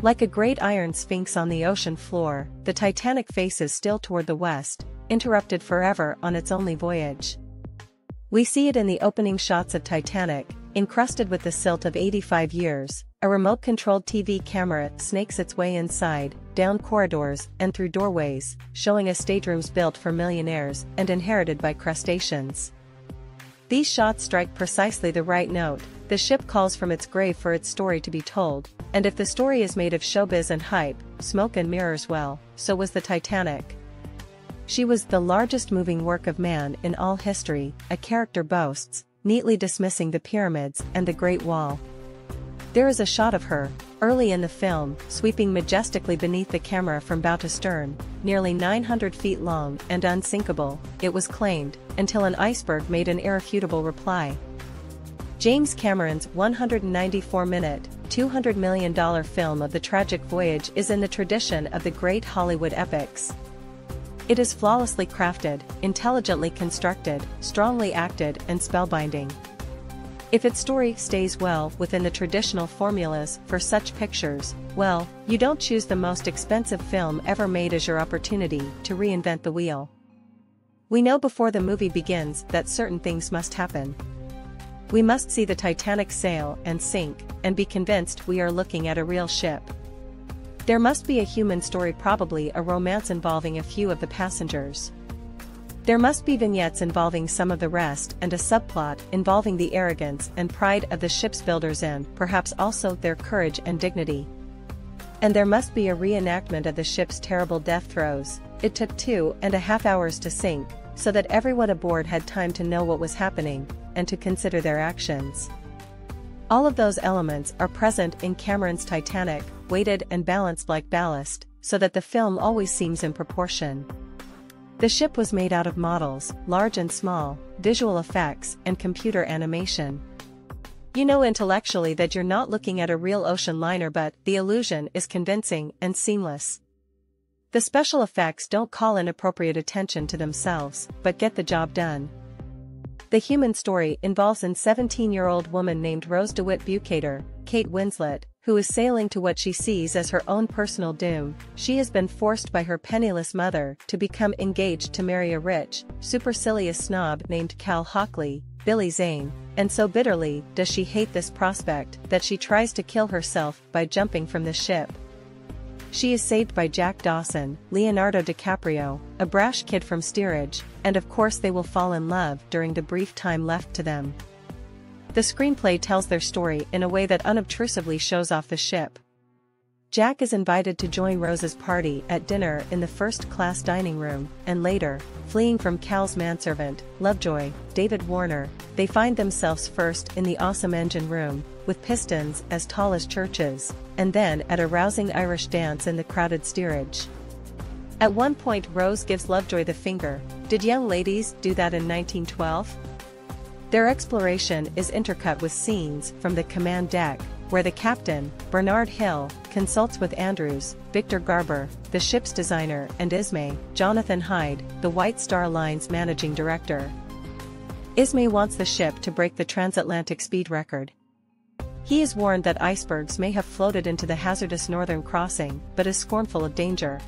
Like a great iron sphinx on the ocean floor, the Titanic faces still toward the west, interrupted forever on its only voyage. We see it in the opening shots of Titanic, encrusted with the silt of 85 years. A remote-controlled TV camera snakes its way inside, down corridors, and through doorways, showing us staterooms built for millionaires and inherited by crustaceans. These shots strike precisely the right note. The ship calls from its grave for its story to be told, and if the story is made of showbiz and hype, smoke and mirrors, well, so was the Titanic. She was the largest moving work of man in all history, a character boasts, neatly dismissing the pyramids and the Great Wall. There is a shot of her, early in the film, sweeping majestically beneath the camera from bow to stern, nearly 900 feet long and unsinkable, it was claimed, until an iceberg made an irrefutable reply. James Cameron's 194-minute, $200 million film of the tragic voyage is in the tradition of the great Hollywood epics. It is flawlessly crafted, intelligently constructed, strongly acted, and spellbinding. If its story stays well within the traditional formulas for such pictures, well, you don't choose the most expensive film ever made as your opportunity to reinvent the wheel. We know before the movie begins that certain things must happen. We must see the Titanic sail and sink, and be convinced we are looking at a real ship. There must be a human story, probably a romance involving a few of the passengers. There must be vignettes involving some of the rest and a subplot involving the arrogance and pride of the ship's builders and perhaps also their courage and dignity. And there must be a reenactment of the ship's terrible death throes. It took 2.5 hours to sink, so that everyone aboard had time to know what was happening and to consider their actions. All of those elements are present in Cameron's Titanic, weighted and balanced like ballast, so that the film always seems in proportion. The ship was made out of models, large and small, visual effects, and computer animation. You know intellectually that you're not looking at a real ocean liner, but the illusion is convincing and seamless. The special effects don't call inappropriate attention to themselves, but get the job done. The human story involves a 17-year-old woman named Rose DeWitt Bukater, Kate Winslet, who is sailing to what she sees as her own personal doom. She has been forced by her penniless mother to become engaged to marry a rich, supercilious snob named Cal Hockley, Billy Zane, and so bitterly does she hate this prospect that she tries to kill herself by jumping from the ship. She is saved by Jack Dawson, Leonardo DiCaprio, a brash kid from steerage, and of course they will fall in love during the brief time left to them. The screenplay tells their story in a way that unobtrusively shows off the ship. Jack is invited to join Rose's party at dinner in the first-class dining room, and later, fleeing from Cal's manservant, Lovejoy, David Warner, they find themselves first in the awesome engine room, with pistons as tall as churches, and then at a rousing Irish dance in the crowded steerage. At one point Rose gives Lovejoy the finger. Did young ladies do that in 1912? Their exploration is intercut with scenes from the command deck, where the captain, Bernard Hill, consults with Andrews, Victor Garber, the ship's designer, and Ismay, Jonathan Hyde, the White Star Line's managing director. Ismay wants the ship to break the transatlantic speed record. He is warned that icebergs may have floated into the hazardous northern crossing, but is scornful of danger.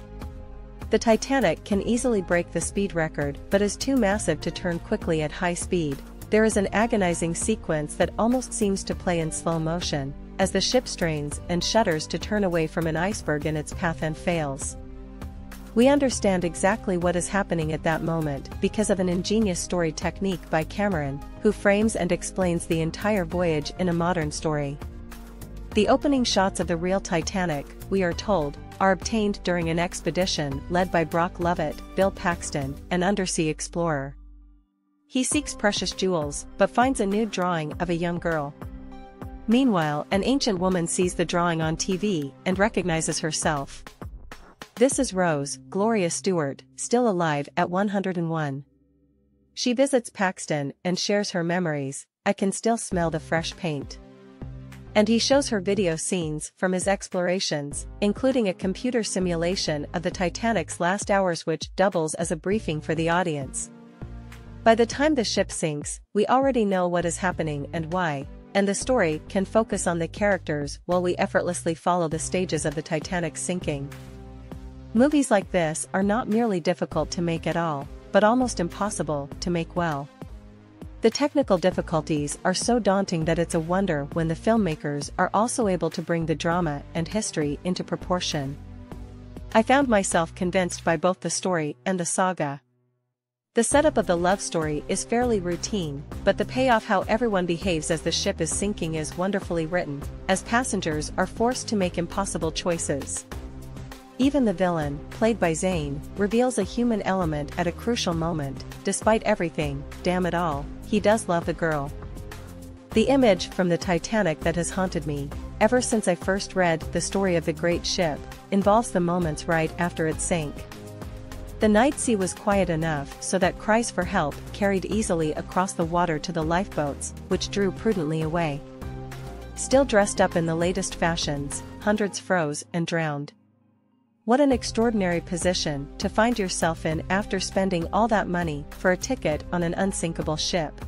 The Titanic can easily break the speed record, but is too massive to turn quickly at high speed. There is an agonizing sequence that almost seems to play in slow motion, as the ship strains and shudders to turn away from an iceberg in its path and fails. We understand exactly what is happening at that moment because of an ingenious story technique by Cameron, who frames and explains the entire voyage in a modern story. The opening shots of the real Titanic, we are told, are obtained during an expedition led by Brock Lovett, Bill Paxton, an undersea explorer. He seeks precious jewels, but finds a nude drawing of a young girl. Meanwhile, an ancient woman sees the drawing on TV and recognizes herself. This is Rose, Gloria Stewart, still alive at 101. She visits Paxton and shares her memories. I can still smell the fresh paint. And he shows her video scenes from his explorations, including a computer simulation of the Titanic's last hours which doubles as a briefing for the audience. By the time the ship sinks, we already know what is happening and why. and the story can focus on the characters while we effortlessly follow the stages of the Titanic's sinking. Movies like this are not merely difficult to make at all, but almost impossible to make well. The technical difficulties are so daunting that it's a wonder when the filmmakers are also able to bring the drama and history into proportion. I found myself convinced by both the story and the saga. The setup of the love story is fairly routine, but the payoff, how everyone behaves as the ship is sinking, is wonderfully written, as passengers are forced to make impossible choices. Even the villain, played by Zane, reveals a human element at a crucial moment. Despite everything, damn it all, he does love the girl. The image from the Titanic that has haunted me, ever since I first read the story of the great ship, involves the moments right after it sank. The night sea was quiet enough so that cries for help carried easily across the water to the lifeboats, which drew prudently away. Still dressed up in the latest fashions, hundreds froze and drowned. What an extraordinary position to find yourself in after spending all that money for a ticket on an unsinkable ship.